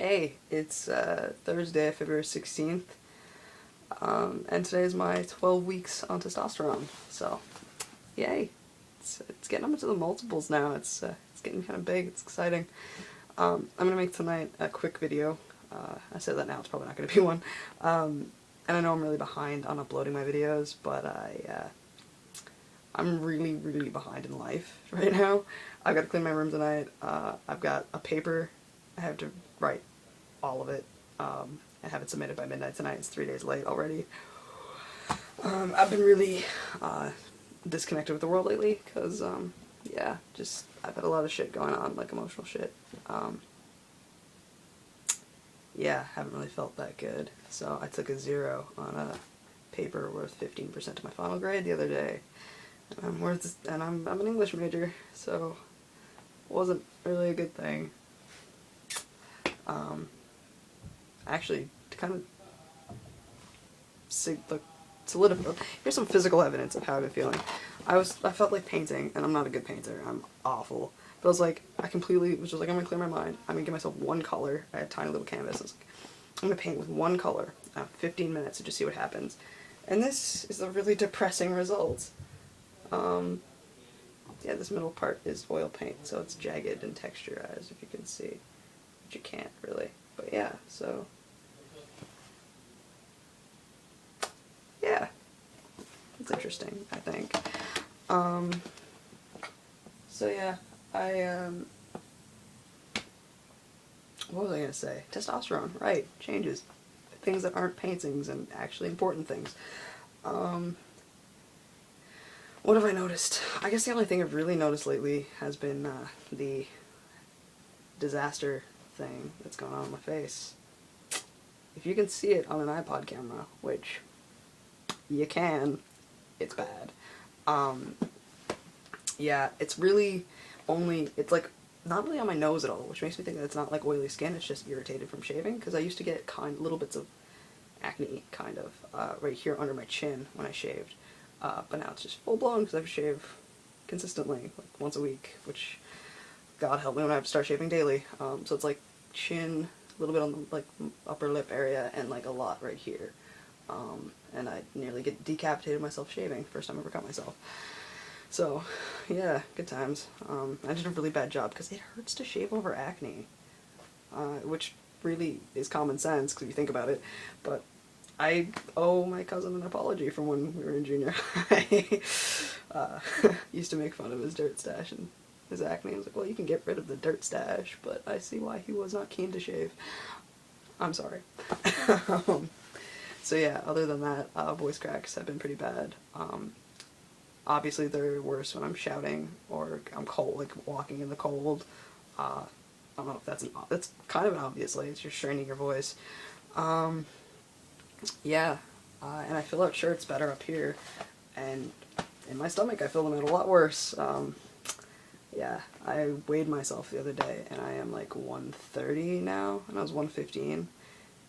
Hey, it's Thursday, February 16th, and today is my 12 weeks on testosterone, so yay. It's getting up into the multiples now, it's getting kind of big, it's exciting. I'm going to make tonight a quick video. I say that now, it's probably not going to be one. And I know I'm really behind on uploading my videos, but I'm really, really behind in life right now. I've got to clean my room tonight. I've got a paper. I have to write all of it and have it submitted by midnight tonight. It's 3 days late already. I've been really disconnected with the world lately because, yeah, just I've had a lot of shit going on, like emotional shit. Yeah, haven't really felt that good. So I took a 0 on a paper worth 15% of my final grade the other day. And I'm an English major, so it wasn't really a good thing. Actually, to kind of solidify, here's some physical evidence of how I've been feeling. I felt like painting, and I'm not a good painter. I'm awful. But I was like, I completely was just like, I'm gonna clear my mind. I'm gonna give myself one color. I had a tiny little canvas. I was like, I'm gonna paint with one color. 15 minutes to just see what happens. And this is a really depressing result. Yeah, this middle part is oil paint, so it's jagged and texturized, if you can see. But you can't, really. But yeah, so... yeah. It's interesting, I think. So yeah, what was I gonna say? Testosterone, right, changes. Things that aren't paintings and actually important things. What have I noticed? I guess the only thing I've really noticed lately has been the disaster thing that's going on my face. If you can see it on an iPod camera, which you can, it's bad. Yeah, it's really only, it's like not really on my nose at all, which makes me think that it's not like oily skin, it's just irritated from shaving, because I used to get little bits of acne, kind of, right here under my chin when I shaved. But now it's just full blown because I shave consistently, like once a week, which God help me when I have to start shaving daily. So it's like chin, a little bit on the like upper lip area, and like a lot right here. And I nearly get decapitated myself shaving, first time I ever cut myself. So, yeah, good times. I did a really bad job because it hurts to shave over acne, which really is common sense because if you think about it, but I owe my cousin an apology from when we were in junior high. Used to make fun of his dirt stash and his acne. I was like, well, you can get rid of the dirt stash, but I see why he was not keen to shave. I'm sorry. So yeah, other than that, voice cracks have been pretty bad. Obviously they're worse when I'm shouting or I'm cold, like walking in the cold. I don't know if that's kind of an obvious, like it's just straining your voice. Yeah, and I fill out shirts better up here, and in my stomach I fill them out a lot worse. Yeah, I weighed myself the other day, and I am like 130 now, and I was 115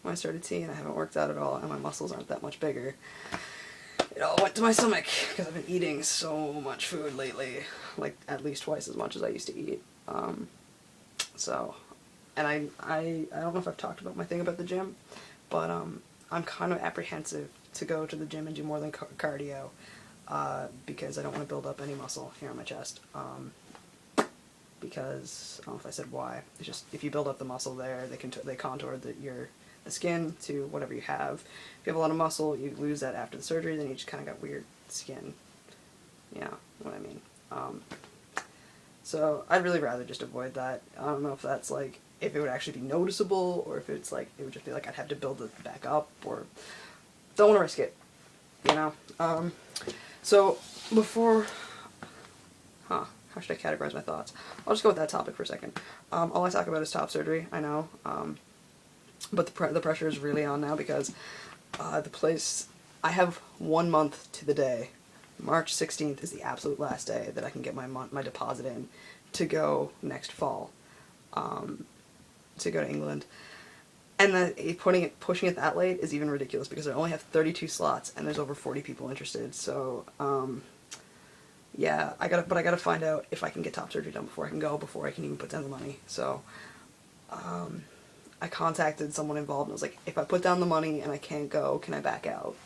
when I started T, and I haven't worked out at all, and my muscles aren't that much bigger. It all went to my stomach, because I've been eating so much food lately, like at least twice as much as I used to eat. So, and I don't know if I've talked about my thing about the gym, but I'm kind of apprehensive to go to the gym and do more than cardio, because I don't want to build up any muscle here on my chest. Because I don't know if I said why. It's just if you build up the muscle there, they contour the skin to whatever you have. If you have a lot of muscle, you lose that after the surgery, then you just kind of got weird skin. Yeah, what I mean. So I'd really rather just avoid that. I don't know if that's like, if it would actually be noticeable, or if it's like, it would just be like I'd have to build it back up, or don't want to risk it, you know? So before, how should I categorize my thoughts? I'll just go with that topic for a second. All I talk about is top surgery, I know, but the pressure is really on now because the place, I have 1 month to the day. March 16th is the absolute last day that I can get my deposit in to go next fall, to go to England. And pushing it that late is even ridiculous because I only have 32 slots and there's over 40 people interested. So, yeah, I gotta find out if I can get top surgery done before I can go, before I can even put down the money. So, I contacted someone involved and I was like, if I put down the money and I can't go, can I back out?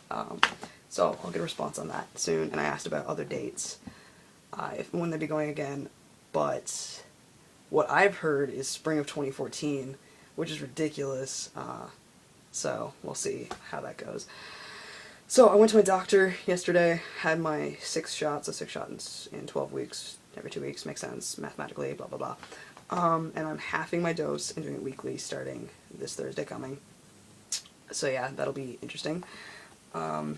So I'll get a response on that soon. And I asked about other dates, when they'd be going again. But what I've heard is spring of 2014, which is ridiculous. So we'll see how that goes. So I went to my doctor yesterday, had my 6 shots, so 6 shots in 12 weeks, every 2 weeks, makes sense mathematically, blah, blah, blah. And I'm halving my dose and doing it weekly starting this Thursday coming. So yeah, that'll be interesting. It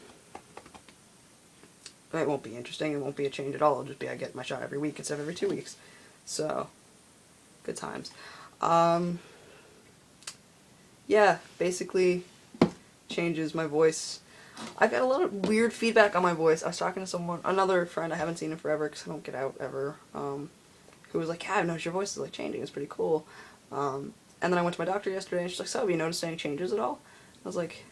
won't be interesting, it won't be a change at all, it'll just be I get my shot every week instead of every 2 weeks. So, good times. Yeah, basically changes my voice. I've got a lot of weird feedback on my voice. I was talking to someone, another friend I haven't seen in forever because I don't get out ever, who was like, yeah, I've noticed your voice is like changing, it's pretty cool. And then I went to my doctor yesterday and she's like, so have you noticed any changes at all? I was like,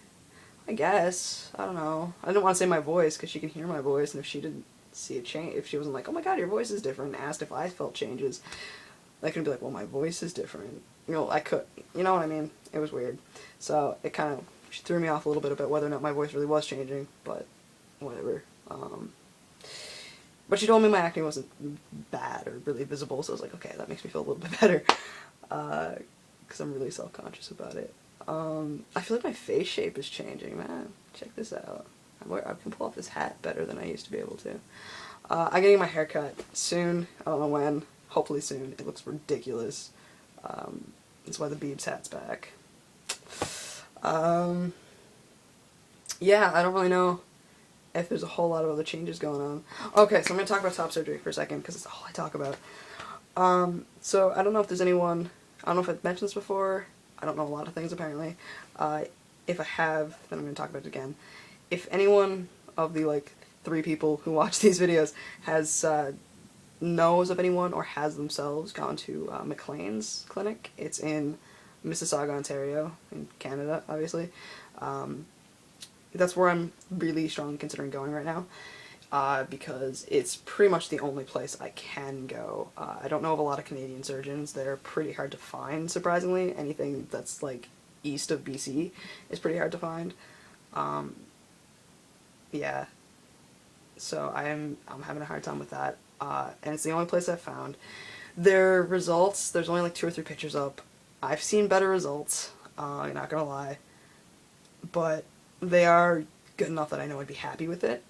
I guess, I don't know. I didn't want to say my voice because she can hear my voice, and if she didn't see a change, if she wasn't like, oh my god, your voice is different, and asked if I felt changes, I could be like, well, my voice is different. You know, I could, you know what I mean? It was weird. So it kind of, she threw me off a little bit about whether or not my voice really was changing, but whatever. But she told me my acne wasn't bad or really visible, so I was like, okay, that makes me feel a little bit better, because I'm really self-conscious about it. I feel like my face shape is changing, man. Check this out. I can pull off this hat better than I used to be able to. I'm getting my hair cut soon. I don't know when. Hopefully soon. It looks ridiculous. That's why the Biebs hat's back. Yeah, I don't really know if there's a whole lot of other changes going on. Okay, so I'm going to talk about top surgery for a second, because it's all I talk about. So I don't know if there's anyone, I don't know if I've mentioned this before, I don't know a lot of things apparently. If I have, then I'm going to talk about it again. If anyone of the like 3 people who watch these videos has, knows of anyone or has themselves gone to McLean's clinic, it's in Mississauga, Ontario, in Canada, obviously. That's where I'm really strongly considering going right now, because it's pretty much the only place I can go. I don't know of a lot of Canadian surgeons. They're pretty hard to find, surprisingly. Anything that's like east of BC is pretty hard to find. Yeah, so I'm having a hard time with that, and it's the only place I've found. Their results, there's only like 2 or 3 pictures up. I've seen better results, I'm not gonna lie, but they are good enough that I know I'd be happy with it.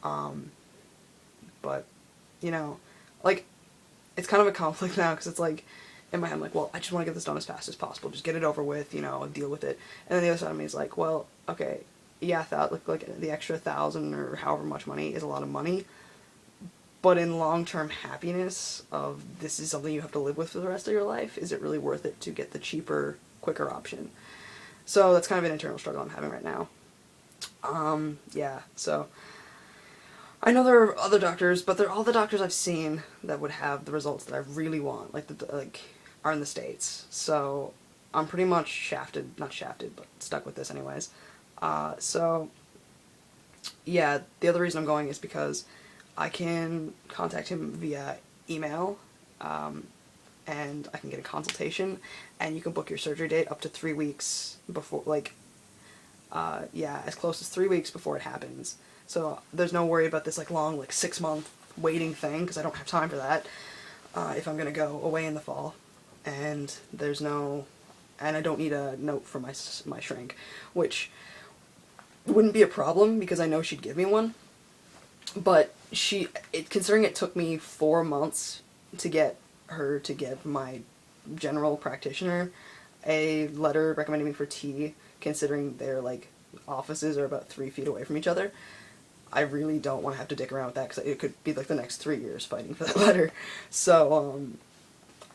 But, you know, like, it's kind of a conflict now, because it's like, in my head I'm like, well, I just want to get this done as fast as possible, just get it over with, you know, deal with it. And then the other side of me is like, well, okay, yeah, like the extra 1,000 or however much money is a lot of money, but in long-term happiness of this is something you have to live with for the rest of your life, is it really worth it to get the cheaper, quicker option? So that's kind of an internal struggle I'm having right now. Yeah, so I know there are other doctors, but they're all the doctors I've seen that would have the results that I really want, like are in the States. So I'm pretty much shafted, not shafted, but stuck with this anyways. So yeah, the other reason I'm going is because I can contact him via email, and I can get a consultation, and you can book your surgery date up to 3 weeks before, like, yeah, as close as 3 weeks before it happens. So there's no worry about this, like, long, like, 6-month waiting thing, because I don't have time for that, if I'm gonna go away in the fall. And there's no, and I don't need a note from my shrink, which wouldn't be a problem, because I know she'd give me one. But considering it took me 4 months to get her to give my general practitioner a letter recommending me for tea, considering their, like, offices are about 3 feet away from each other, I really don't want to have to dick around with that, because it could be, like, the next 3 years fighting for that letter. So,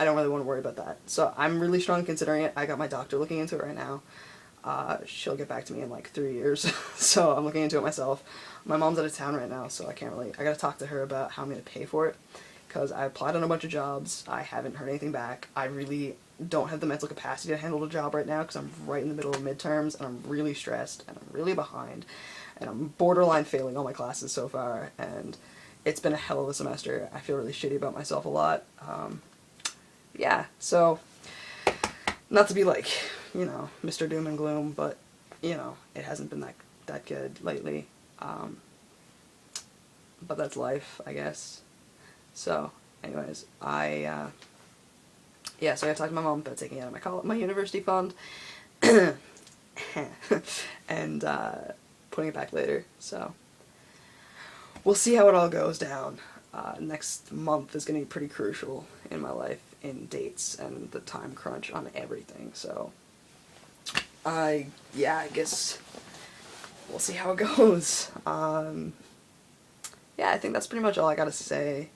I don't really want to worry about that. So I'm really strongly considering it. I got my doctor looking into it right now. She'll get back to me in like 3 years, so I'm looking into it myself. My mom's out of town right now, so I gotta talk to her about how I'm gonna pay for it, because I applied on a bunch of jobs, I haven't heard anything back. I really don't have the mental capacity to handle the job right now, because I'm right in the middle of midterms, and I'm really stressed, and I'm really behind, and I'm borderline failing all my classes so far, and it's been a hell of a semester. I feel really shitty about myself a lot. Yeah, so not to be like, you know, Mr. Doom and Gloom, but, you know, it hasn't been that good lately. But that's life, I guess. So, anyways, yeah, so I have talked to my mom about taking it out of my university fund, and putting it back later, so we'll see how it all goes down. Next month is going to be pretty crucial in my life, in dates and the time crunch on everything, so yeah, I guess we'll see how it goes. Yeah, I think that's pretty much all I gotta say.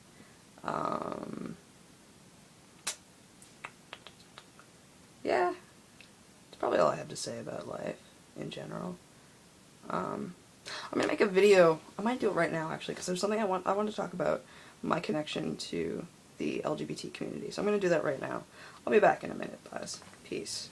Yeah, it's probably all I have to say about life in general. I'm gonna make a video. I might do it right now, actually, because there's something I want to talk about, my connection to the LGBT community. So I'm gonna do that right now. I'll be back in a minute, guys. Peace.